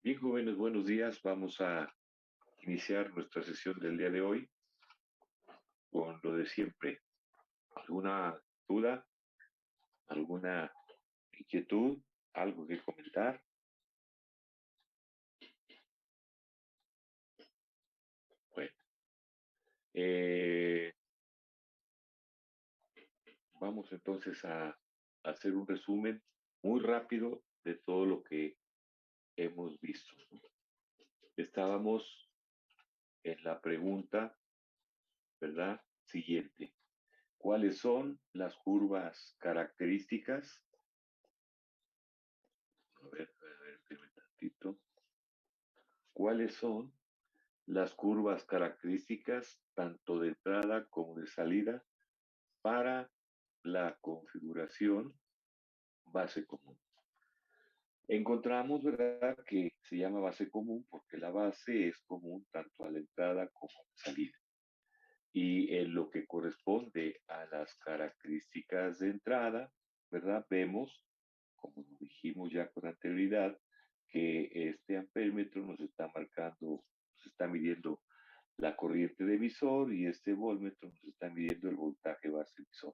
Bien, jóvenes, buenos días. Vamos a iniciar nuestra sesión del día de hoy con lo de siempre. ¿Alguna duda? ¿Alguna inquietud? ¿Algo que comentar? Bueno, eh, vamos entonces a hacer un resumen muy rápido de todo lo que hemos visto. Estábamos en la pregunta, ¿verdad? Siguiente. ¿Cuáles son las curvas características? A ver, espérame tantito. ¿Cuáles son las curvas características tanto de entrada como de salida para la configuración base común? Encontramos, ¿verdad?, que se llama base común porque la base es común tanto a la entrada como a la salida. Y en lo que corresponde a las características de entrada, ¿verdad? Vemos, como lo dijimos ya con anterioridad, que este amperímetro nos está marcando, nos está midiendo la corriente de emisor y este voltmetro nos está midiendo el voltaje base emisor.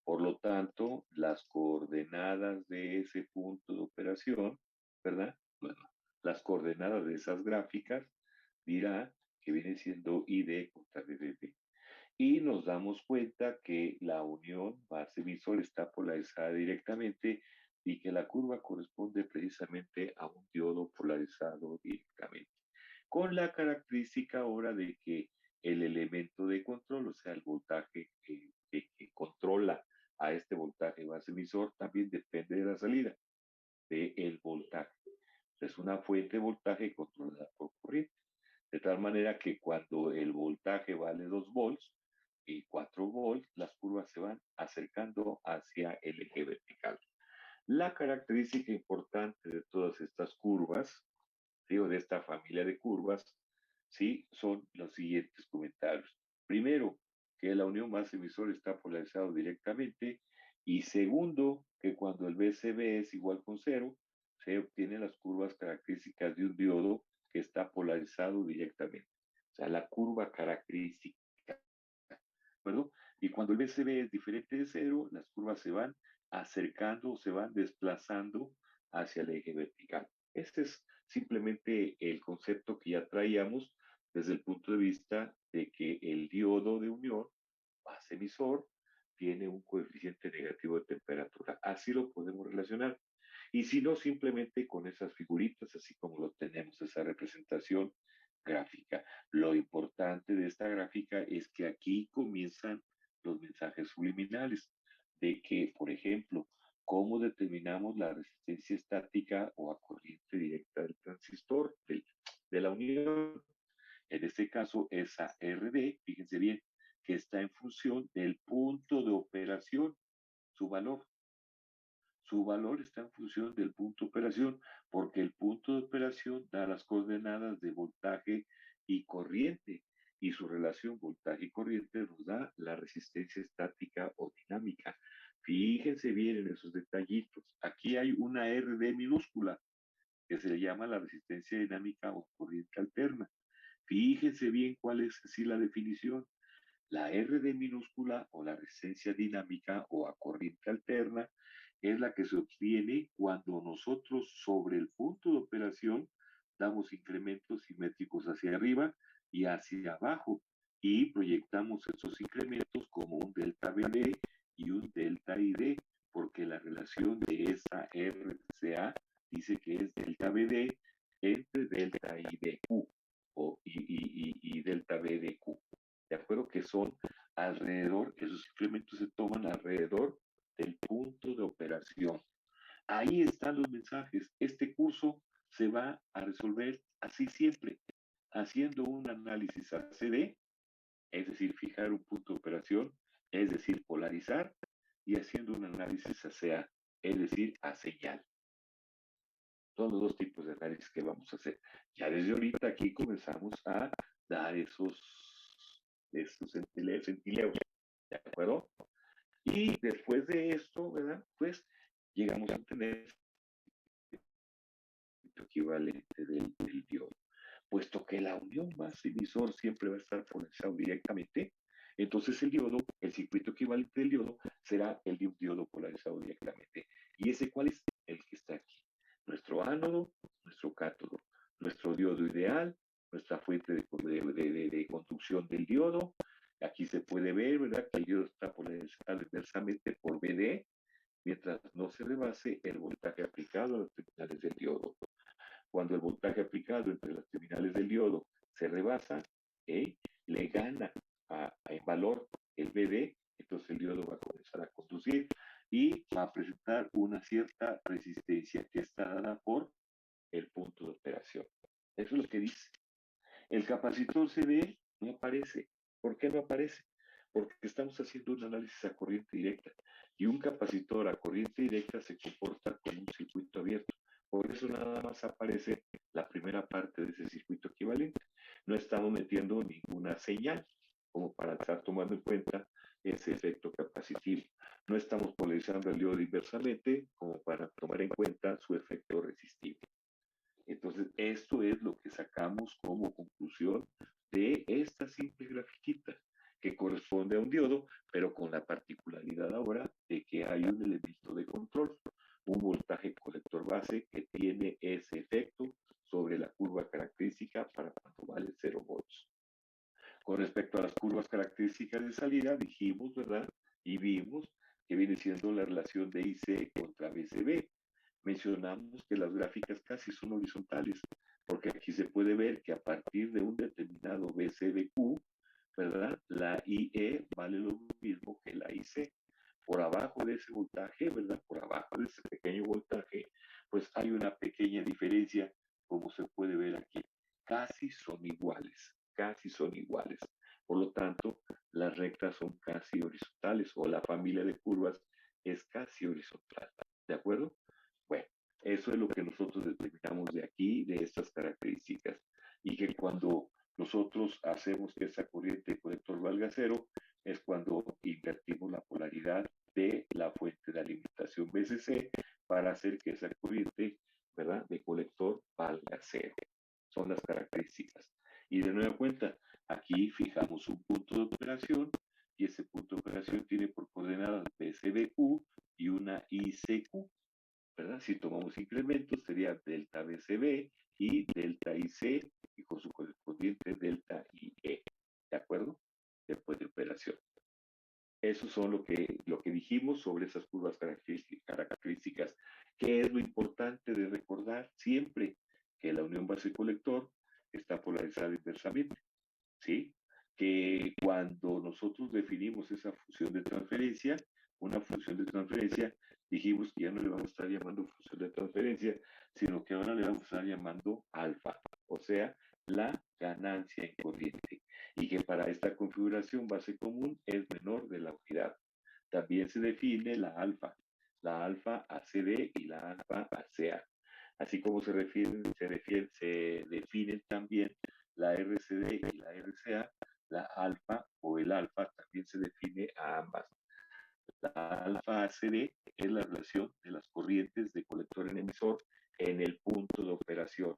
Por lo tanto, las coordenadas de ese punto de operación, ¿verdad? Bueno, las coordenadas de esas gráficas dirá que viene siendo ID contra VDD. Y nos damos cuenta que la unión base emisor está polarizada directamente y que la curva corresponde precisamente a un diodo polarizado directamente, con la característica ahora de que el elemento de control, o sea, el voltaje que controla a este voltaje base emisor, también depende de la salida, del voltaje. Es una fuente de voltaje controlada por corriente. De tal manera que cuando el voltaje vale 2 volts y 4 volts, las curvas se van acercando hacia el eje vertical. La característica importante de todas estas curvas, digo, de esta familia de curvas, ¿sí?, son los siguientes comentarios. Primero, que la unión base emisor está polarizado directamente. Y segundo, que cuando el BCB es igual con cero, se obtienen las curvas características de un diodo que está polarizado directamente. O sea, la curva característica, ¿verdad? Y cuando el BCB es diferente de cero, las curvas se van acercando o se van desplazando hacia el eje vertical. Este es simplemente el concepto que ya traíamos desde el punto de vista de que el diodo de unión base emisor tiene un coeficiente negativo de temperatura. Así lo podemos relacionar. Y si no, simplemente con esas figuritas, así como lo tenemos, esa representación gráfica. Lo importante de esta gráfica es que aquí comienzan los mensajes subliminales de que, por ejemplo, cómo determinamos la resistencia estática o a corriente directa del transistor, de la unión. En este caso, esa RD, fíjense bien, que está en función del punto de operación, su valor. Su valor está en función del punto de operación, porque el punto de operación da las coordenadas de voltaje y corriente, y su relación voltaje y corriente nos da la resistencia estática o dinámica. Fíjense bien en esos detallitos. Aquí hay una RD minúscula, que se le llama la resistencia dinámica o corriente alterna. Fíjense bien cuál es así la definición. La RD minúscula o la resistencia dinámica o a corriente alterna es la que se obtiene cuando nosotros sobre el punto de operación damos incrementos simétricos hacia arriba y hacia abajo y proyectamos esos incrementos como un delta BD y un delta ID, porque la relación de esa RCA dice que es delta BD entre delta IDQ y delta BDQ. ¿De acuerdo? Que son alrededor, esos incrementos se toman alrededor del punto de operación. Ahí están los mensajes. Este curso se va a resolver así siempre, haciendo un análisis ACD, es decir, fijar un punto de operación, es decir, polarizar, y haciendo un análisis ACA, es decir, a señal. Son los dos tipos de análisis que vamos a hacer. Ya desde ahorita aquí comenzamos a dar esos centileos, ¿de acuerdo? Y después de esto, ¿verdad? Pues llegamos a tener circuito equivalente del diodo. Puesto que la unión base-emisor siempre va a estar polarizado directamente, entonces el circuito equivalente del diodo, será el de un diodo polarizado directamente. ¿Y ese cuál es? El que está aquí. Nuestro ánodo, nuestro cátodo, nuestro diodo ideal, nuestra fuente de conducción del diodo. Aquí se puede ver, ¿verdad?, que el diodo está polarizado inversamente por BD, mientras no se rebase el voltaje aplicado a los terminales del diodo. Cuando el voltaje aplicado entre las terminales del diodo se rebasa, le gana en valor el BD, entonces el diodo va a comenzar a conducir y va a presentar una cierta resistencia que está dada por el punto de operación. Eso es lo que dice. El capacitor CD no aparece. ¿Por qué no aparece? Porque estamos haciendo un análisis a corriente directa y un capacitor a corriente directa se comporta como un circuito abierto. Por eso nada más aparece la primera parte de ese circuito equivalente. No estamos metiendo ninguna señal como para estar tomando en cuenta ese efecto capacitivo. No estamos polarizando el diodo inversamente como para tomar en cuenta su efecto resistivo. Entonces, esto es lo que sacamos como conclusión de esta simple grafiquita, que corresponde a un diodo, pero con la particularidad ahora de que hay un elemento de control, un voltaje colector base que tiene ese efecto sobre la curva característica para cuando vale 0 volts. Con respecto a las curvas características de salida, dijimos, ¿verdad? Y vimos que viene siendo la relación de IC contra BCB. Mencionamos que las gráficas casi son horizontales, porque aquí se puede ver que a partir de un determinado BCBQ, ¿verdad?, la IE vale lo mismo que la IC. Por abajo de ese voltaje, ¿verdad?, por abajo de ese pequeño voltaje, pues hay una pequeña diferencia, como se puede ver aquí. Casi son iguales, casi son iguales. Por lo tanto, las rectas son casi horizontales o la familia de curvas es casi horizontal. ¿De acuerdo? Bueno, eso es lo que nosotros determinamos de aquí, de estas características. Y que cuando nosotros hacemos que esa corriente colector valga cero, es cuando invertimos la polaridad de la fuente de alimentación BCC para hacer que esa corriente, ¿verdad?, de colector valga cero. Son las características. Y de nueva cuenta, aquí fijamos un punto de operación y ese punto de operación tiene por coordenadas BCBQ y una ICQ, ¿verdad? Si tomamos incrementos sería delta BCB y delta IC y con su correspondiente delta IE, ¿de acuerdo? Después de operación. Eso son lo que dijimos sobre esas curvas características. ¿Qué es lo importante de recordar siempre? Que la unión base-colector está polarizada inversamente, ¿sí? Que cuando nosotros definimos esa función de transferencia, una función de transferencia, dijimos que ya no le vamos a estar llamando función de transferencia, sino que ahora le vamos a estar llamando alfa, o sea, la ganancia en corriente, y que para esta configuración base común es menor de la unidad. También se define la alfa ACD y la alfa ACA, así como se definen también la RCD y la RCA, la alfa o el alfa también se define a ambas. La alfa ACD es la relación de las corrientes de colector en emisor en el punto de operación.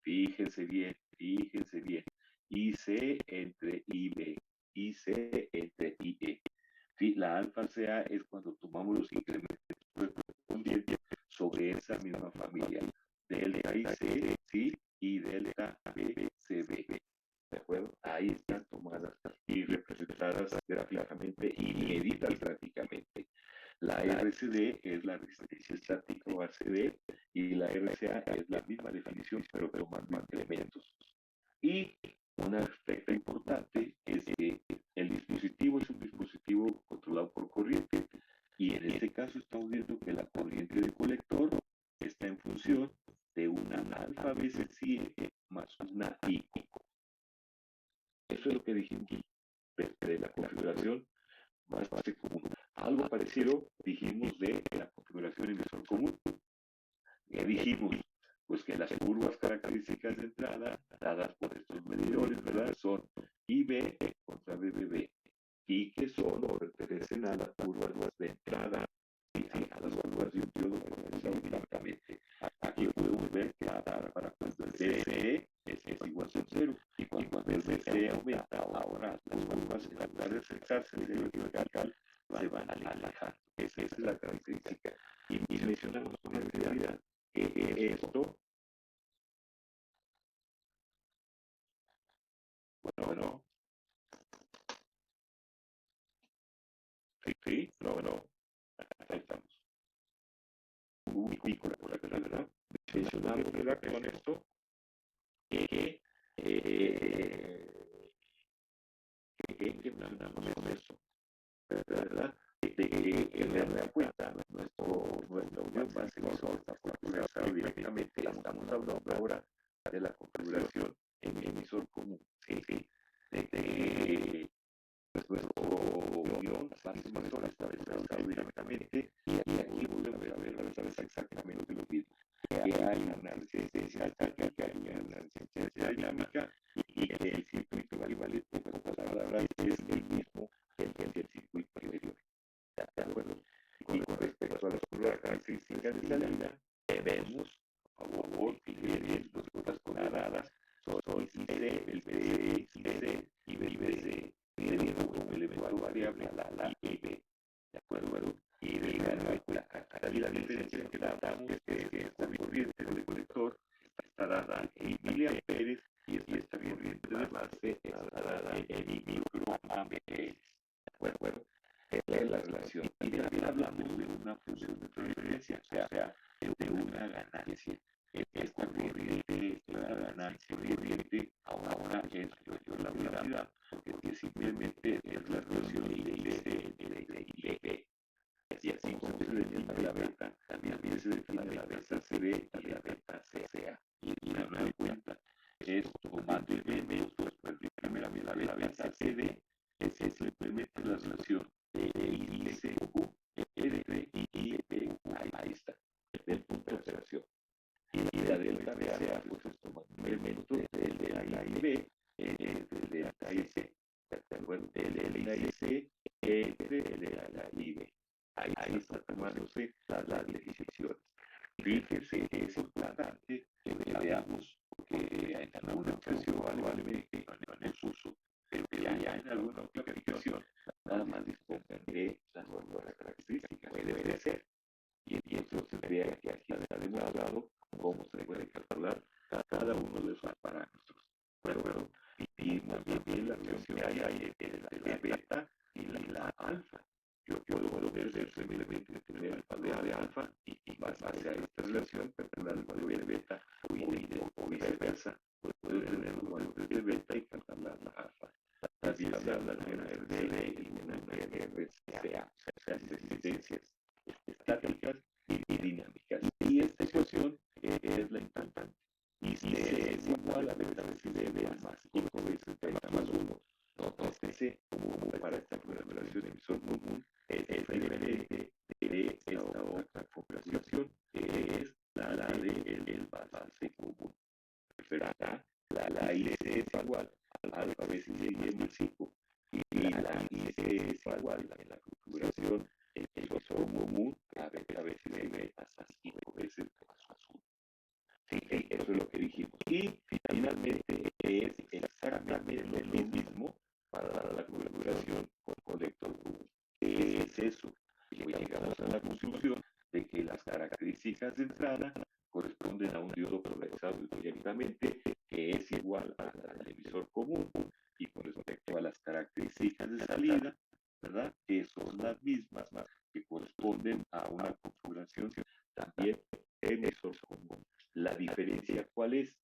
Fíjense bien, fíjense bien. IC entre IB, IC entre IE. La alfa CA es cuando tomamos los incrementos correspondientes sobre esa misma familia. Delta IC, ¿sí? Y delta BCB. ¿De acuerdo? Ahí están tomadas y representadas gráficamente y medidas gráficamente. La RCD es la resistencia estática o ACD y la RCA es la misma definición pero tomando incrementos. Y un aspecto importante es que el dispositivo es un dispositivo controlado por corriente y en este caso estamos viendo que la corriente de colector está en función de una alfa veces CIE más una I. Eso es lo que dijimos de la configuración más base común. Algo parecido dijimos de la configuración emisor común. Ya dijimos, pues que las curvas características de entrada dadas por estos medidores, ¿verdad?, son IB contra BBB y que solo pertenecen a las curvas de entrada y a las curvas de un diodo polarizado directamente. Aquí podemos ver que cada es igual a cero. Y cuando BC aumenta, ahora las curvas en lugar de acercarse al eje vertical se van alejando. Esa es la característica. Y mencionamos con claridad que esto, bueno, sí, no, ahí estamos. Ubícola, por la verdad. Mencionamos, ¿verdad? Con esto que que mencionamos con esto, ¿verdad? De que en realidad cuenta nuestra unión base emisor está configurada directamente. Estamos hablando ahora de la configuración en emisor común. Sí, sí. De nuestro unión base emisor está configurado directamente. Y aquí volvemos a ver otra vez exactamente lo mismo. Que hay una resistencia estática, que hay una resistencia dinámica y que el circuito equivalente, en pocas palabras, es el mismo que el del circuito anterior. ¿De acuerdo? Y con respecto a las características de salida, vemos, por favor, fíjense bien, las curvas coordenadas son IC, el BC, IC y BC, teniendo como elemento variable la y B. ¿De acuerdo? Y de la diferencia que damos es que esta corriente del colector está dada en miliamperes y esta corriente de base está dada en microamperes. ¿De acuerdo? Es la relación. Y también hablamos de una función de transferencia, o sea, de una ganancia. Esta corriente, la ganancia corriente, ahora es mayor la velocidad, porque simplemente es la relación de I B. Y así como se define la beta, también se define la beta CB y la beta CA. Y una nueva cuenta es tomando elementos, primeramente la beta CD es simplemente la relación de ICQ, R y IPU. Ahí está, del punto de operación. Y la delta BCA, pues es tomando elementos del de la IB, del delta IC, ¿de acuerdo? Del delta IC, del de la IB. Ahí está tomándose las decisiones. Fíjese que es importante que veamos, porque en alguna ocasión probablemente no en el uso, pero que ya en alguna otra aplicación nada más dispongan de las nuevas características. Puede ser. Y entonces vea que aquí ha demostrado cómo se puede calcular cada uno de esos parámetros. Bueno, y más bien la relación que hay entre la beta y la alfa. Yo puedo ver simplemente tener alfa de alfa y base a esta relación calcular el valor de beta o viceversa. Puedo tener los valores de beta y calcular la alfa. También se habla de una RDL y una RCA, o sea, resistencias estáticas y dinámicas. Y esta ecuación es la importante. Y si C es igual a beta veces D más 5 veces delta más 1, nótese como para esta configuración emisor común es diferente de esta otra configuración que es la de el balance común. ¿Verdad? La IC es igual a alfa veces Y más 5 y la IC es igual en la configuración emisor común a beta veces D hasta 5 veces más 1. Sí, eso es lo que dijimos. Y finalmente es exactamente lo mismo para la configuración con colector común. ¿Qué es eso? Y llegamos a la conclusión de que las características de entrada corresponden a un diodo polarizado directamente que es igual al emisor común y con respecto a las características de salida, ¿verdad? Que son las mismas que corresponden a una configuración también emisor común. ¿La diferencia cuál es?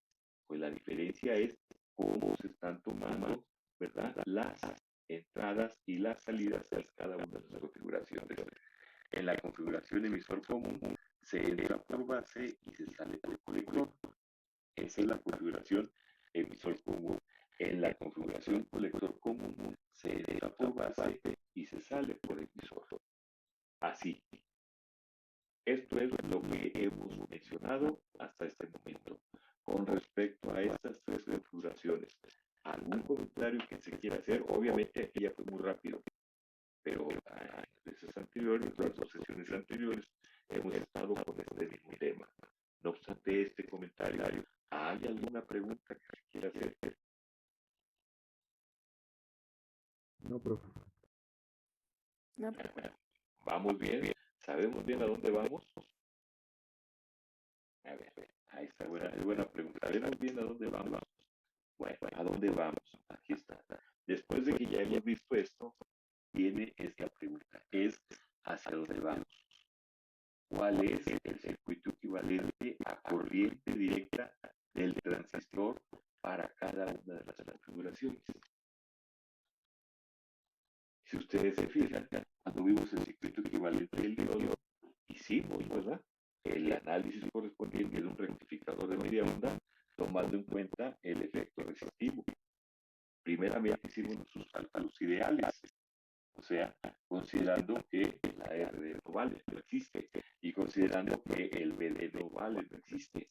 Pues la diferencia es cómo se están tomando, ¿verdad? Las entradas y las salidas de cada una de las configuraciones. En la configuración emisor común se entra por base y se sale por colector. Esa es la configuración emisor común. En la configuración colector común se entra por base y se sale por emisor. Así. Esto es lo que hemos mencionado hasta este momento. Con respecto a estas tres configuraciones, ¿algún comentario que se quiera hacer? Obviamente aquí ya fue muy rápido, pero en veces anteriores, las dos sesiones anteriores, hemos estado con este mismo tema. No obstante este comentario, ¿Hay alguna pregunta que se quiera hacer? No, profe. No, Bueno, ¿vamos bien? ¿Sabemos bien a dónde vamos? A ver, ahí está, buena pregunta. ¿Sabemos bien a dónde vamos? Bueno, ¿a dónde vamos? Aquí está. Después de que ya hemos visto esto, viene esta pregunta. Es ¿hacia dónde vamos? ¿Cuál es el circuito equivalente a corriente directa del transistor para cada una de las configuraciones? Si ustedes se fijan, cuando vimos el circuito equivalente del diodo, hicimos, ¿verdad? El análisis correspondiente de un rectificador de media onda, tomando en cuenta el efecto resistivo. Primeramente hicimos nuestros cálculos ideales, o sea, considerando que la RD no vale, no existe, y considerando que el BD no vale, no existe.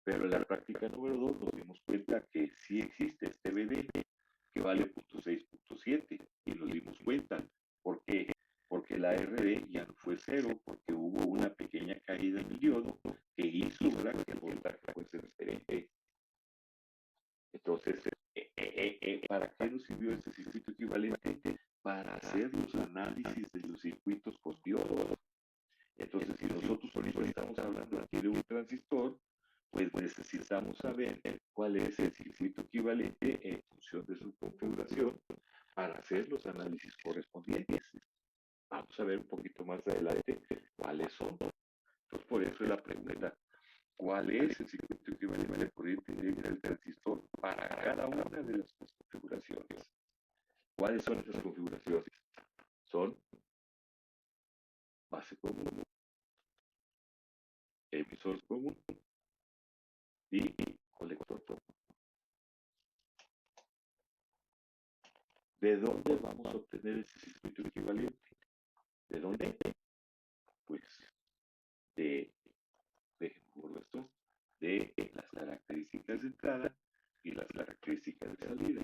Pero en la práctica número 2 nos dimos cuenta que sí existe este BD, que vale 0.6.7, y nos dimos cuenta. ¿Por qué? Porque la RD ya no fue cero, porque hubo una pequeña caída en el diodo que hizo, ¿verdad?, que el voltaje fuese diferente. Entonces, ¿para qué nos sirvió este circuito equivalente? Para hacer los análisis de los circuitos postdiodos. Entonces, si nosotros ahorita estamos hablando aquí de un transistor, pues necesitamos saber cuál es el circuito equivalente en función de su configuración para hacer los análisis correspondientes. Vamos a ver un poquito más adelante cuáles son. Entonces, por eso es la pregunta. ¿Cuál es el circuito equivalente de corriente directa del transistor para cada una de las configuraciones? ¿Cuáles son esas configuraciones? Son base común, emisor común y colector común. ¿De dónde vamos a obtener ese circuito equivalente? ¿De dónde? Pues de, por esto, de las características de entrada y las características de salida.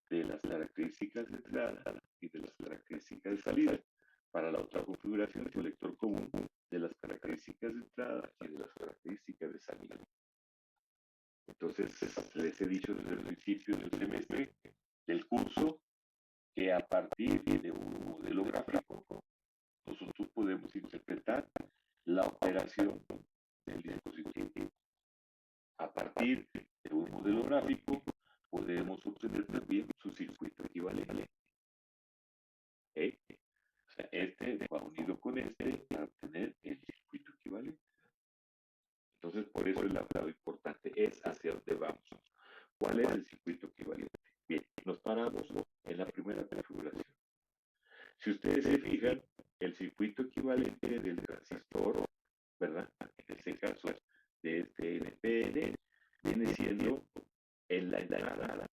De las características de entrada y de las características de salida. Para la otra configuración, colector común, de las características de entrada y de las características de salida. Entonces, les he dicho desde el principio del semestre del curso que a partir de un modelo gráfico, nosotros podemos interpretar la operación del dispositivo. A partir de un modelo gráfico, podemos obtener también su circuito equivalente. ¿Eh? O sea, este va unido con este para obtener el circuito equivalente. Entonces, por eso es la clave importante, es hacia dónde vamos. ¿Cuál es el circuito equivalente? Bien, nos paramos en la primera configuración. Si ustedes se fijan, el circuito equivalente del transistor, ¿verdad? En este caso, de este NPN, viene siendo en la entrada.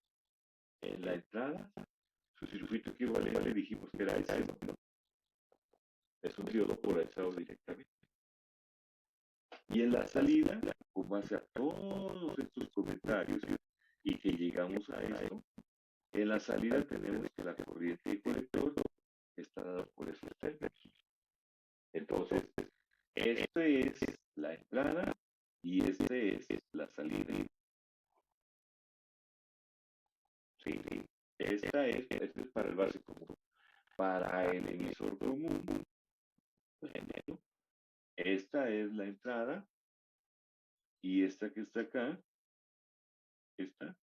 En la entrada, su circuito equivalente dijimos que era ese, ¿no? Es un diodo polarizado directamente. Y en la salida, con base a todos estos comentarios y que llegamos a esto, en la salida tenemos que la corriente de colector está dada por esos términos. Entonces, esta es la entrada y esta es la salida. Sí, esta es para el base común. Para el emisor común, esta es la entrada y esta que está acá, esta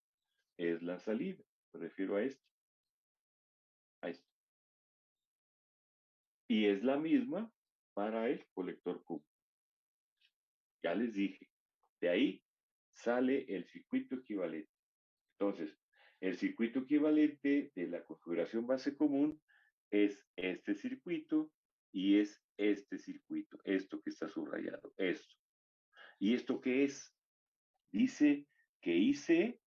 es la salida. Me refiero a esta. A esta. Y es la misma para el colector común. Ya les dije, de ahí sale el circuito equivalente. Entonces, el circuito equivalente de la configuración base común es este circuito y es este circuito, esto que está subrayado, esto. ¿Y esto qué es? Dice que IC,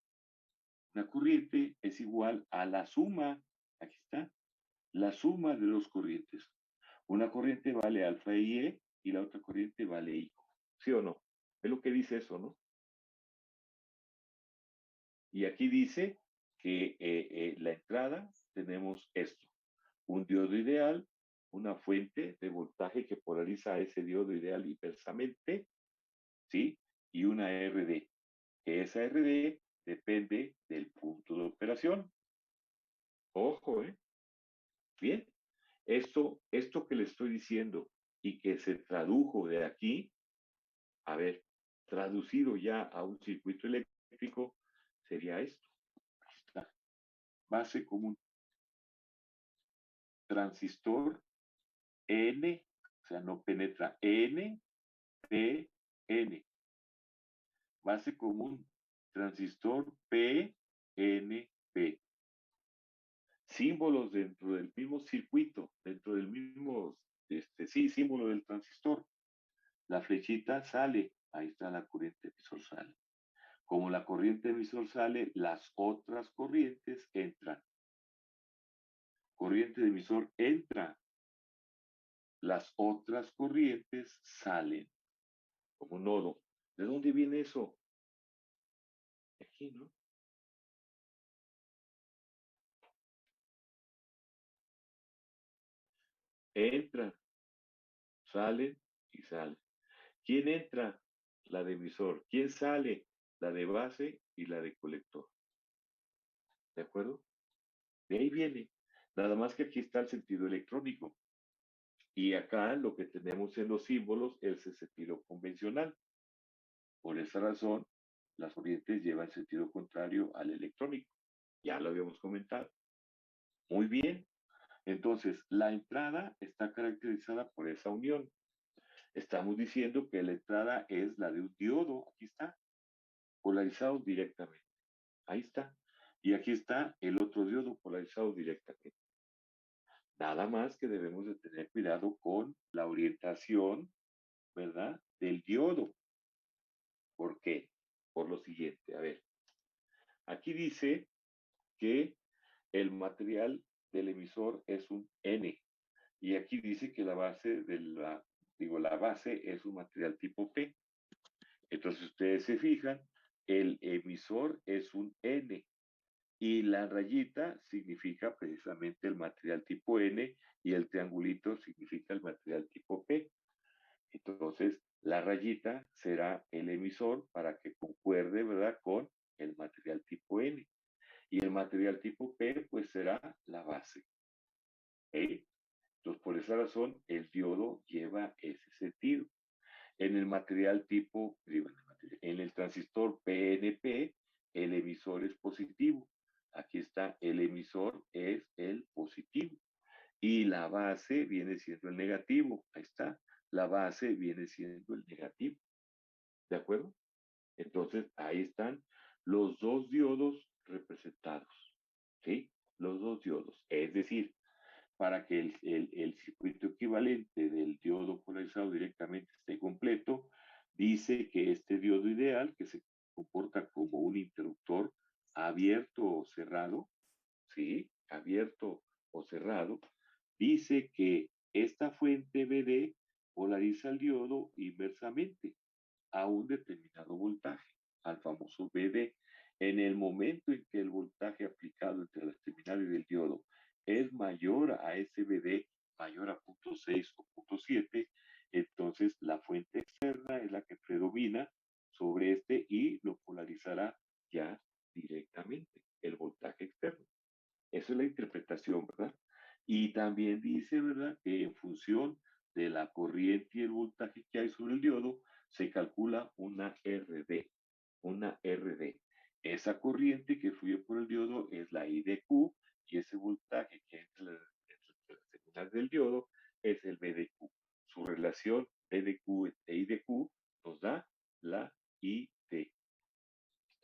una corriente, es igual a la suma, aquí está, la suma de dos corrientes. Una corriente vale alfa y la otra corriente vale I. ¿Sí o no? Es lo que dice eso, ¿no? Y aquí dice que la entrada tenemos esto, un diodo ideal, una fuente de voltaje que polariza a ese diodo ideal inversamente, ¿sí? Y una RD. Esa RD depende del punto de operación. Ojo, ¿eh? Bien. Esto que le estoy diciendo y que se tradujo de aquí, a ver, traducido ya a un circuito eléctrico, sería esto. Aquí está. Base común. Transistor N, o sea, no penetra N, P, N. Base común. Transistor P, N, P. Símbolos dentro del mismo circuito, dentro del mismo, símbolo del transistor. La flechita sale, ahí está la corriente emisor sale. Como la corriente emisor sale, las otras corrientes entran. Corriente de emisor entra, las otras corrientes salen. Como nodo. ¿De dónde viene eso? De aquí, ¿no? Entran, salen y salen. ¿Quién entra? La de emisor. ¿Quién sale? La de base y la de colector. ¿De acuerdo? De ahí viene. Nada más que aquí está el sentido electrónico. Y acá lo que tenemos en los símbolos es el sentido convencional. Por esa razón, las corrientes llevan sentido contrario al electrónico. Ya lo habíamos comentado. Muy bien. Entonces, la entrada está caracterizada por esa unión. Estamos diciendo que la entrada es la de un diodo. Aquí está. Polarizado directamente. Ahí está. Y aquí está el otro diodo polarizado directamente. Nada más que debemos de tener cuidado con la orientación, ¿verdad? Del diodo. ¿Por qué? Por lo siguiente, a ver, aquí dice que el material del emisor es un N y aquí dice que la base la base es un material tipo P. Entonces ustedes se fijan, el emisor es un N y la rayita significa precisamente el material tipo N y el triangulito significa el material tipo P. Entonces, la rayita será el emisor para que concuerde, ¿verdad?, con el material tipo N. Y el material tipo P, pues será la base. ¿Eh? Entonces, por esa razón, el diodo lleva ese sentido. En el material tipo, en el transistor PNP, el emisor es positivo. Aquí está, el emisor es el positivo. Y la base viene siendo el negativo. Ahí está. La base viene siendo el negativo. ¿De acuerdo? Entonces, ahí están los dos diodos representados. ¿Sí? Los dos diodos. Es decir, para que el circuito equivalente del diodo polarizado directamente esté completo, dice que este diodo ideal, que se comporta como un interruptor abierto o cerrado, ¿sí? Abierto o cerrado, dice que esta fuente BD polariza el diodo inversamente a un determinado voltaje, al famoso BD. En el momento en que el voltaje aplicado entre las terminales del diodo es mayor a ese BD, mayor a 0.6 o 0.7, entonces la fuente externa es la que predomina sobre este y lo polarizará ya directamente, el voltaje externo. Esa es la interpretación, ¿verdad? Y también dice, ¿verdad?, que en función de la corriente y el voltaje que hay sobre el diodo, se calcula una RD, una RD. Esa corriente que fluye por el diodo es la I de Q y ese voltaje que entra entre las terminales del diodo es el B de Q. Su relación B de Q e I de Q nos da la I de.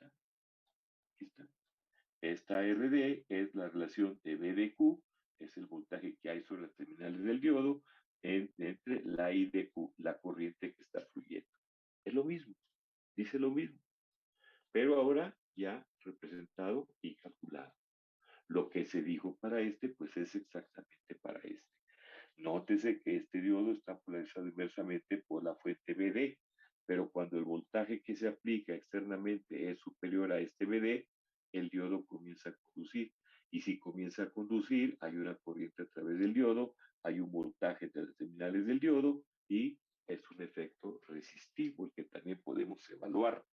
Aquí está. Esta RD es la relación de B de Q, es el voltaje que hay sobre las terminales del diodo entre la I de Q, la corriente que está fluyendo. Es lo mismo, dice lo mismo, pero ahora ya representado y calculado. Lo que se dijo para este, pues es exactamente para este. Nótese que este diodo está polarizado inversamente por la fuente BD, pero cuando el voltaje que se aplica externamente es superior a este BD, el diodo comienza a conducir. Y si comienza a conducir, hay una corriente a través del diodo, hay un voltaje entre las terminales del diodo y es un efecto resistivo, el que también podemos evaluar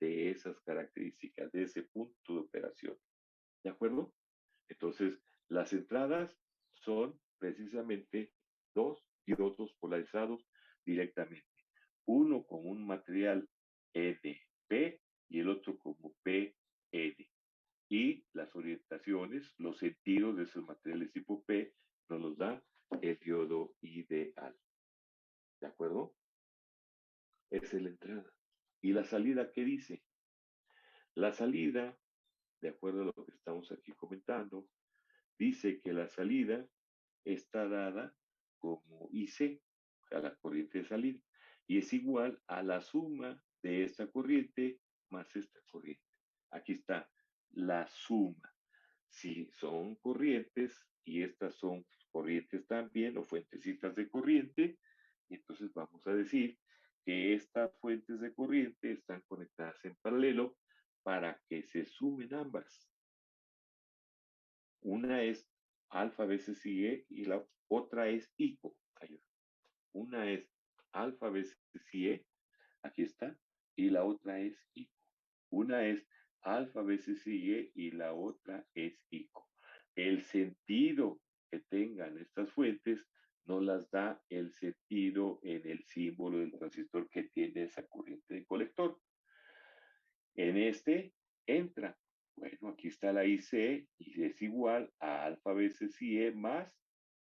de esas características, de ese punto de operación. ¿De acuerdo? Entonces, las entradas son precisamente dos diodos polarizados directamente. Uno con un material NP y el otro como PN. Y las orientaciones, los sentidos de esos materiales tipo P nos los da el diodo ideal. ¿De acuerdo? Esa es la entrada. ¿Y la salida qué dice? La salida, de acuerdo a lo que estamos aquí comentando, dice que la salida está dada como IC, o sea, la corriente de salida, y es igual a la suma de esta corriente más esta corriente. Aquí está la suma. Si son corrientes y estas son corrientes también o fuentecitas de corriente, entonces vamos a decir que estas fuentes de corriente están conectadas en paralelo para que se sumen ambas. Una es alfa veces IE y la otra es ICO. Una es alfa veces IE, aquí está, y la otra es ICO. Una es alfa veces IE y la otra es ICO. El sentido que tengan estas fuentes no las da el sentido en el símbolo del transistor que tiene esa corriente de colector. En este entra. Bueno, aquí está la IC y es igual a alfa veces IE más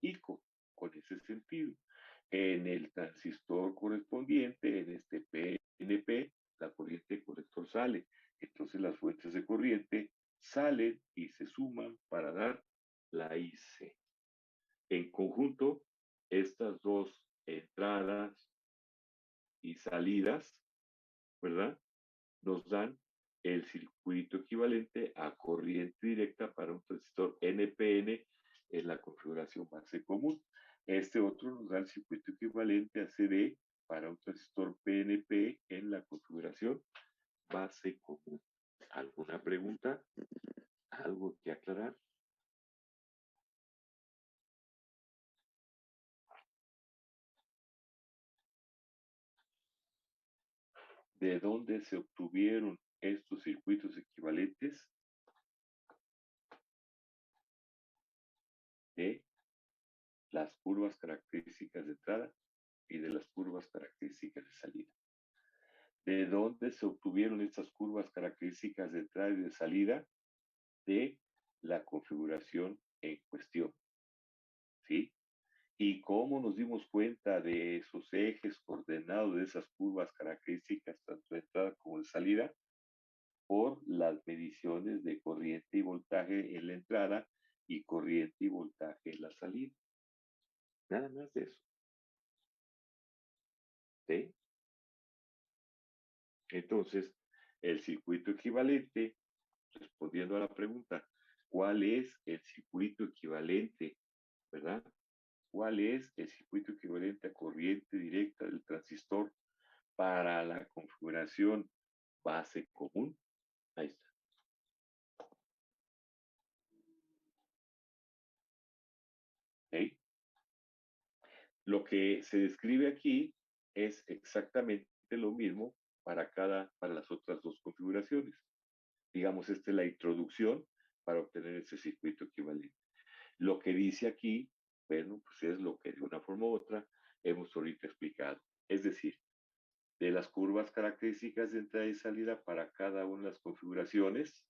ICO, con ese sentido. En el transistor correspondiente, en este PNP, la corriente de colector sale. Entonces las fuentes de corriente salen y se suman para dar la IC. En conjunto, estas dos entradas y salidas, ¿verdad? Nos dan el circuito equivalente a corriente directa para un transistor NPN en la configuración base común. Este otro nos da el circuito equivalente a CD para un transistor PNP en la configuración base común. ¿Alguna pregunta? ¿Algo que aclarar? ¿De dónde se obtuvieron estos circuitos equivalentes? De las curvas características de entrada y de las curvas características de salida. ¿De dónde se obtuvieron estas curvas características de entrada y de salida? De la configuración en cuestión. ¿Sí? ¿Y cómo nos dimos cuenta de esos ejes coordenados de esas curvas características, tanto de entrada como de salida? Por las mediciones de corriente y voltaje en la entrada y corriente y voltaje en la salida. Nada más de eso. ¿Sí? Entonces, el circuito equivalente, respondiendo a la pregunta, ¿cuál es el circuito equivalente? ¿Verdad? ¿Cuál es el circuito equivalente a corriente directa del transistor para la configuración base común? Ahí está. ¿Okay? Lo que se describe aquí es exactamente lo mismo para las otras dos configuraciones. Digamos, esta es la introducción para obtener ese circuito equivalente. Lo que dice aquí, bueno, pues es lo que de una forma u otra hemos ahorita explicado. Es decir, de las curvas características de entrada y salida para cada una de las configuraciones,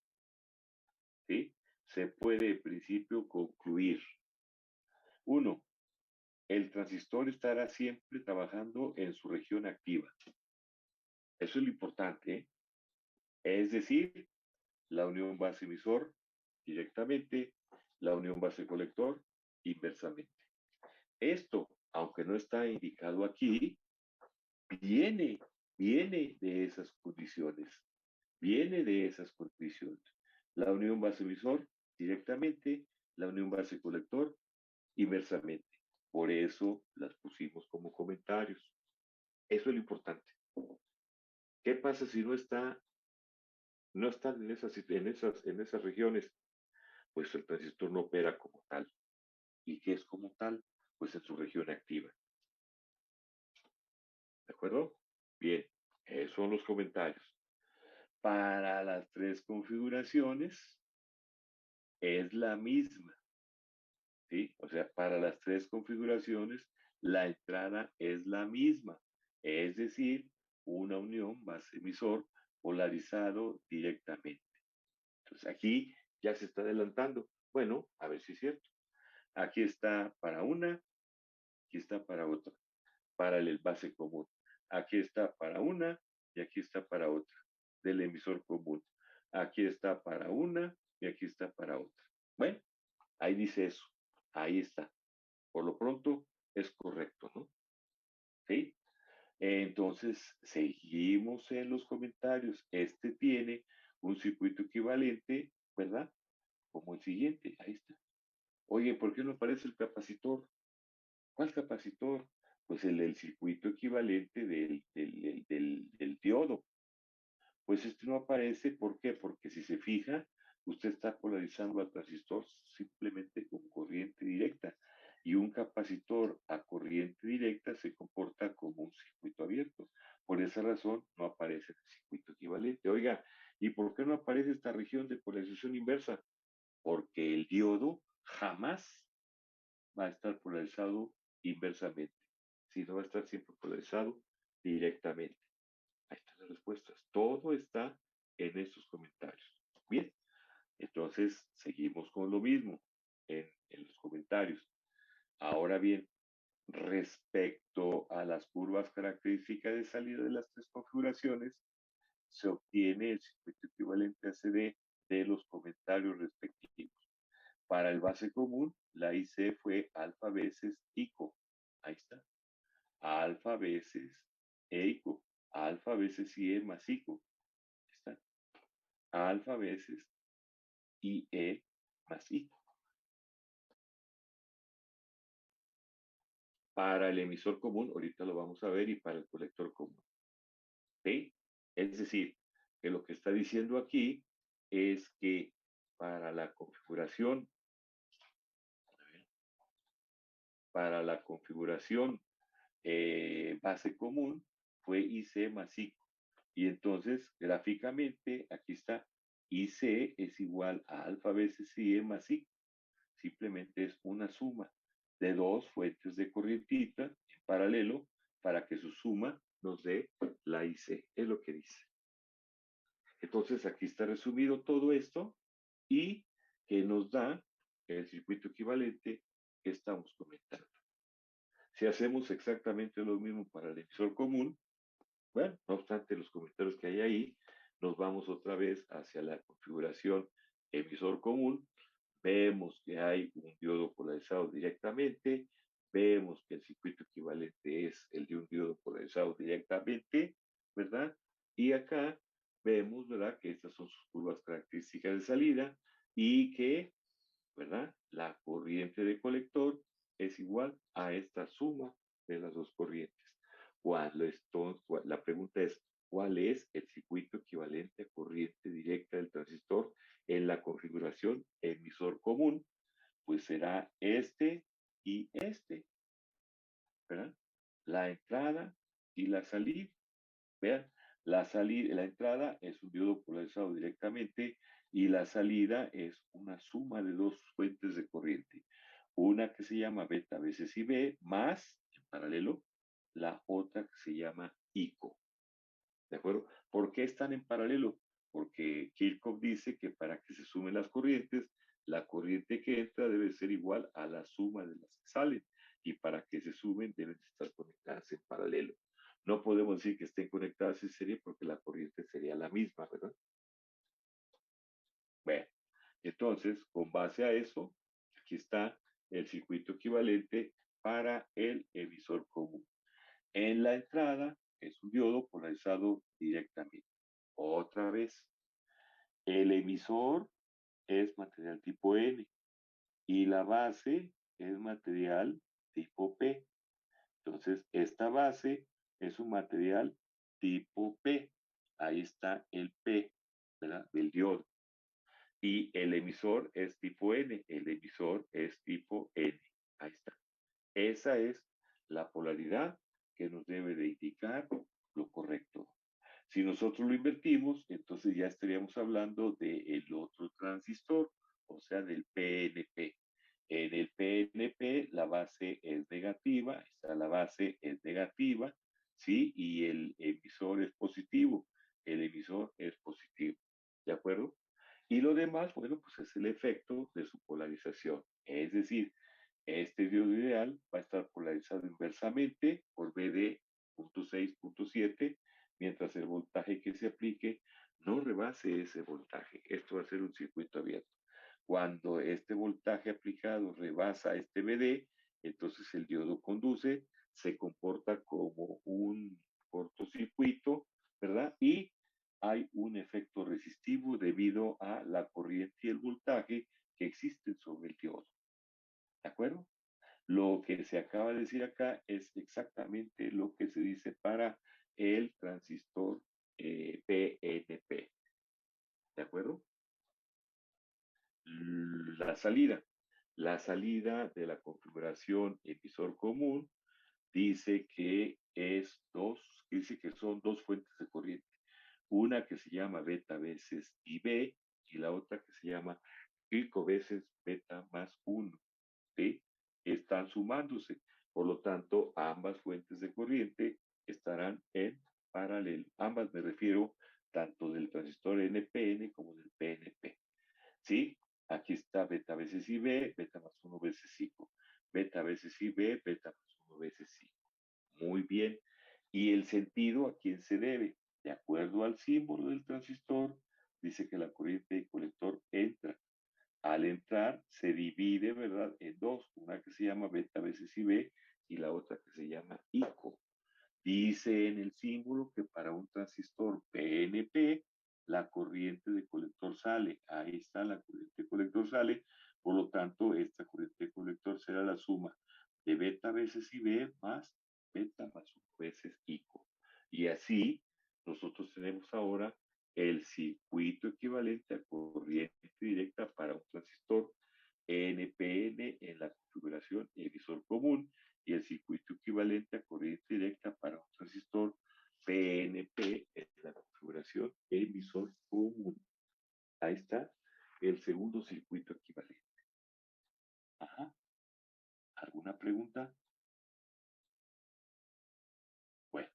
¿sí? Se puede en principio concluir. Uno, el transistor estará siempre trabajando en su región activa. Eso es lo importante, ¿eh? Es decir, la unión base emisor directamente, la unión base colector inversamente. Esto, aunque no está indicado aquí, viene, viene de esas condiciones, viene de esas condiciones. La unión base emisor directamente, la unión base colector inversamente. Por eso las pusimos como comentarios. Eso es lo importante. ¿Qué pasa si no están en esas regiones? Pues el transistor no opera como tal. ¿Y qué es como tal? Pues en su región activa. ¿De acuerdo? Bien, esos son los comentarios. Para las tres configuraciones es la misma, ¿sí? O sea, para las tres configuraciones la entrada es la misma, es decir, una unión base-emisor polarizado directamente. Entonces aquí ya se está adelantando. Bueno, a ver si es cierto. Aquí está para una, aquí está para otra, para el base común. Aquí está para una y aquí está para otra, del emisor común. Aquí está para una y aquí está para otra. Bueno, ahí dice eso. Ahí está. Por lo pronto es correcto, ¿no? ¿Sí? Entonces, seguimos en los comentarios. Este tiene un circuito equivalente, ¿verdad? Como el siguiente. Ahí está. Oye, ¿por qué no aparece el capacitor? ¿Cuál capacitor? Pues el del circuito equivalente del diodo. Pues este no aparece, ¿por qué? Porque si se fija, usted está polarizando al transistor simplemente con corriente directa. Y un capacitor a corriente directa se comporta como un circuito abierto. Por esa razón no aparece el circuito equivalente. Oiga, ¿y por qué no aparece esta región de polarización inversa? Porque el diodo jamás va a estar polarizado inversamente, sino va a estar siempre polarizado directamente. Ahí están las respuestas. Todo está en estos comentarios. Bien, entonces seguimos con lo mismo en los comentarios. Ahora bien, respecto a las curvas características de salida de las tres configuraciones, se obtiene el circuito equivalente a CD de los comentarios respectivos. Para el base común, la IC fue alfa veces ICO. Ahí está. Alfa veces EICO. Alfa veces IE más ICO. Ahí está. Alfa veces IE más ICO. Para el emisor común, ahorita lo vamos a ver, y para el colector común. ¿Sí? Es decir, que lo que está diciendo aquí es que para la configuración, para la configuración base común fue IC más ICO. Y entonces, gráficamente, aquí está, IC es igual a alfa veces IE más ICO. Simplemente es una suma de dos fuentes de corrientita en paralelo para que su suma nos dé la IC. Es lo que dice. Entonces, aquí está resumido todo esto y que nos da el circuito equivalente que estamos comentando. Si hacemos exactamente lo mismo para el emisor común, bueno, no obstante los comentarios que hay ahí, nos vamos otra vez hacia la configuración emisor común. Vemos que hay un diodo polarizado directamente. Vemos que el circuito equivalente es el de un diodo polarizado directamente, ¿verdad? Y acá vemos, ¿verdad? Que estas son sus curvas características de salida y que, ¿verdad? La corriente de colector es igual a esta suma de las dos corrientes. La pregunta es, ¿cuál es el circuito equivalente a corriente directa del transistor en la configuración emisor común? Pues será este y este, ¿verdad? La entrada y la salida. Vean, la entrada es un diodo polarizado directamente y la salida es una suma de dos fuentes de corriente. Una que se llama beta veces IB más, en paralelo, la otra que se llama ICO. ¿De acuerdo? ¿Por qué están en paralelo? Porque Kirchhoff dice que para que se sumen las corrientes, la corriente que entra debe ser igual a la suma de las que salen. Y para que se sumen deben estar conectadas en paralelo. No podemos decir que estén conectadas en serie porque la corriente sería la misma, ¿verdad? Bueno, entonces, con base a eso, aquí está el circuito equivalente para el emisor común. En la entrada es un diodo polarizado directamente. Otra vez, el emisor es material tipo N y la base es material tipo P. Entonces, esta base es un material tipo P. Ahí está el P, ¿verdad? Del diodo. Y el emisor es tipo N. El emisor es tipo N. Ahí está. Esa es la polaridad que nos debe de indicar lo correcto. Si nosotros lo invertimos, entonces ya estaríamos hablando del otro transistor, o sea, del PNP. En el PNP la base es negativa, está la base es negativa, ¿sí? Y el emisor es positivo, el emisor es positivo, ¿de acuerdo? Y lo demás, bueno, pues es el efecto de su polarización. Es decir, este diodo ideal va a estar polarizado inversamente por BD punto 6.7, mientras el voltaje que se aplique no rebase ese voltaje. Esto va a ser un circuito abierto. Cuando este voltaje aplicado rebasa este BD, entonces el diodo conduce, se comporta como un cortocircuito, ¿verdad? Y hay un efecto resistivo debido a la corriente y el voltaje que existen sobre el diodo. ¿De acuerdo? Lo que se acaba de decir acá es exactamente lo que se dice para el transistor PNP. ¿De acuerdo? La salida. La salida de la configuración emisor común dice que dice que son dos fuentes de corriente. Una que se llama beta veces IB y la otra que se llama pico veces beta más 1. ¿Sí? Están sumándose. Por lo tanto, ambas fuentes de corriente estarán en paralelo. Ambas me refiero tanto del transistor NPN como del PNP. ¿Sí? Aquí está beta veces IB, beta más 1 veces 5. Beta veces IB, beta más 1 veces 5. Muy bien. ¿Y el sentido a quién se debe? De acuerdo al símbolo del transistor, dice que la corriente de colector entra. Al entrar se divide, ¿verdad?, en dos, una que se llama beta veces IB y la otra que se llama ICO. Dice en el símbolo que para un transistor PNP la corriente de colector sale. Ahí está la corriente de colector sale. Por lo tanto, esta corriente de colector será la suma de beta veces IB más beta más 1 veces ICO. Y así nosotros tenemos ahora el circuito equivalente a corriente directa para un transistor NPN en la configuración emisor común y el circuito equivalente a corriente directa para un transistor PNP en la configuración emisor común. Ahí está el segundo circuito equivalente. Ajá. ¿Alguna pregunta? Bueno,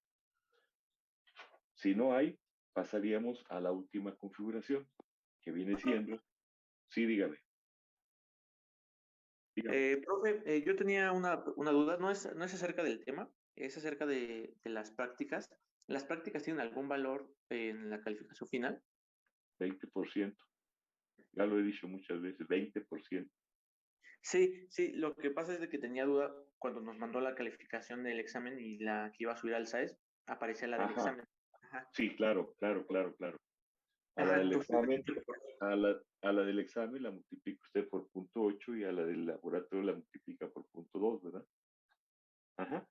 si no hay, pasaríamos a la última configuración, que viene siendo, sí, dígame. Profe, yo tenía una duda, no es acerca del tema, es acerca de las prácticas. ¿Las prácticas tienen algún valor en la calificación final? 20%. Ya lo he dicho muchas veces, 20%. Sí, sí, lo que pasa es de que tenía duda cuando nos mandó la calificación del examen y la que iba a subir al SAES, aparecía la del Ajá. examen. Ajá, Sí, claro, claro, claro, claro. A la ajá, del entonces, examen, a la del examen la multiplica usted por punto 8 y a la del laboratorio la multiplica por punto 2, ¿verdad? Ajá.